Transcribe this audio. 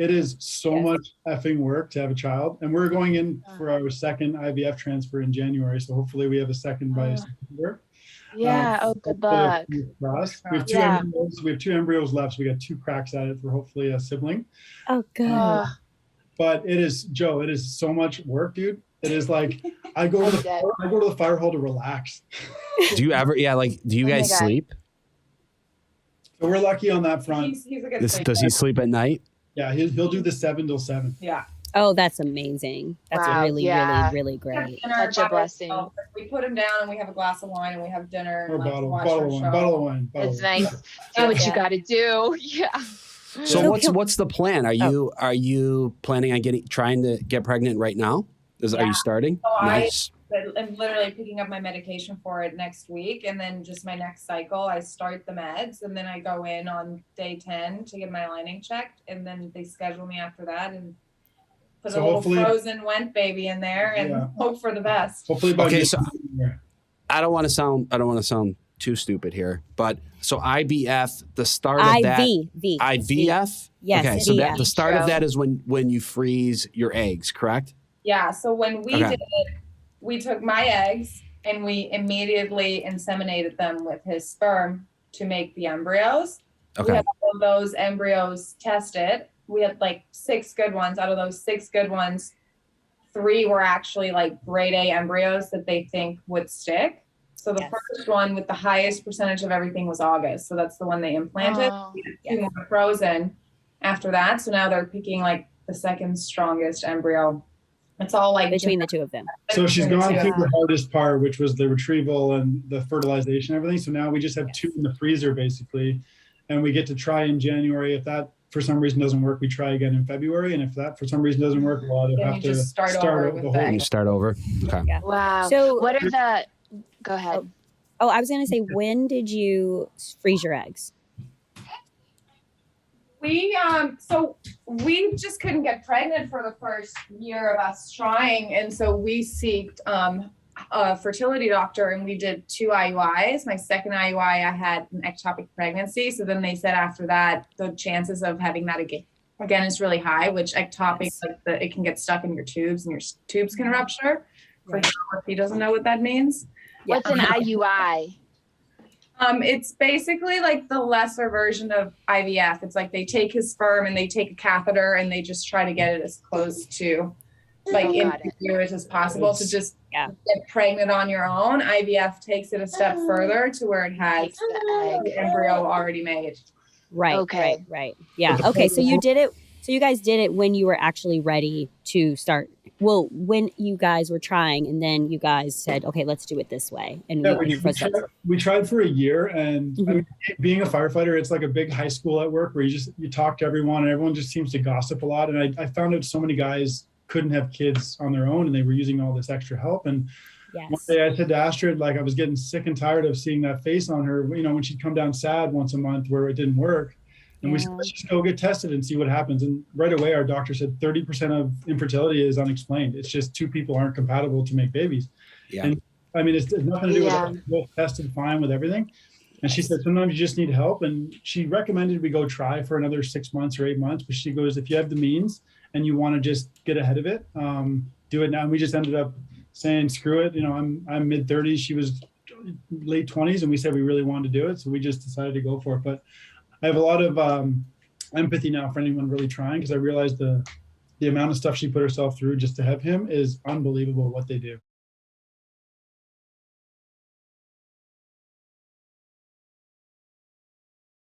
it is so much effing work to have a child. And we're going in for our second IVF transfer in January. So hopefully we have a second by September. Yeah. Good luck. We have two embryos. We have two embryos left. So we got two cracks at it for hopefully a sibling. Oh, good. But it is, Joe, it is so much work, dude. It is like I go to the fire hall to relax. Do you ever? Yeah, like do you guys sleep? So we're lucky on that front. He's a good sleeper. Does he sleep at night? Yeah, he'll do the 7 till 7. Yeah. Oh, that's amazing. That's really great. Such a blessing. We put him down and we have a glass of wine and we have dinner. Or bottle of wine. It's nice. Do what you got to do. Yeah. So what's the plan? Are you planning on trying to get pregnant right now? Are you starting? So nice. I'm literally picking up my medication for it next week, and then just my next cycle, I start the meds, and then I go in on day 10 to get my lining checked, and then they schedule me after that and put a little frozen went baby in there and hope for the best. Hopefully by so I don't want to sound too stupid here, but so IVF, the start of that IVF. Yes. Okay, so the start of that is when you freeze your eggs, correct? Yeah. So when we did it, we took my eggs and we immediately inseminated them with his sperm to make the embryos. Okay. We had all of those embryos tested. We had like 6 good ones. Out of those 6 good ones, 3 were actually like grade A embryos that they think would stick. So the first one with the highest percentage of everything was August. So that's the one they implanted. We had 2 more frozen after that. So now they're picking like the second strongest embryo. It's all like between the 2 of them. So she's gone through the hardest part, which was the retrieval and the fertilization and everything. So now we just have 2 in the freezer basically. And we get to try in January. If that for some reason doesn't work, we try again in February. And if that for some reason doesn't work, we'll have to start over. Okay. Yeah. Wow. So what are the go ahead. Oh, I was gonna say, when did you freeze your eggs? We just couldn't get pregnant for the first year of us trying, and so we sought a fertility doctor, and we did 2 IUIs. My second IUI, I had an ectopic pregnancy, so then they said after that the chances of having that again is really high. Which ectopic, it can get stuck in your tubes, and your tubes can rupture. For sure, if he doesn't know what that means. What's an IUI? It's basically like the lesser version of IVF. It's like they take his sperm and they take a catheter and they just try to get it as close to like innocuous as possible to just get pregnant on your own. IVF takes it a step further to where it has the embryo already made. Right. Okay. Right. Yeah. Okay. So you did it. So you guys did it when you were actually ready to start. Well, when you guys were trying, and then you guys said, "Okay, let's do it this way." And we tried for a year, and I mean, being a firefighter, it's like a big high school at work where you talk to everyone, and everyone just seems to gossip a lot. And I found out so many guys couldn't have kids on their own, and they were using all this extra help. And one day I said to Astrid, like I was getting sick and tired of seeing that face on her, when she'd come down sad once a month where it didn't work. And we said, let's just go get tested and see what happens. And right away, our doctor said 30% of infertility is unexplained. It's just 2 people aren't compatible to make babies. Yeah. And I mean, it's nothing to do with it. Both tested fine with everything. And she said, sometimes you just need help. And she recommended we go try for another 6 months or 8 months. But she goes, if you have the means and you want to just get ahead of it, do it now. And we just ended up saying, screw it. I'm mid 30s. She was late 20s. And we said we really wanted to do it. So we just decided to go for it. But I have a lot of empathy now for anyone really trying, because I realized the amount of stuff she put herself through just to have him is unbelievable what they do.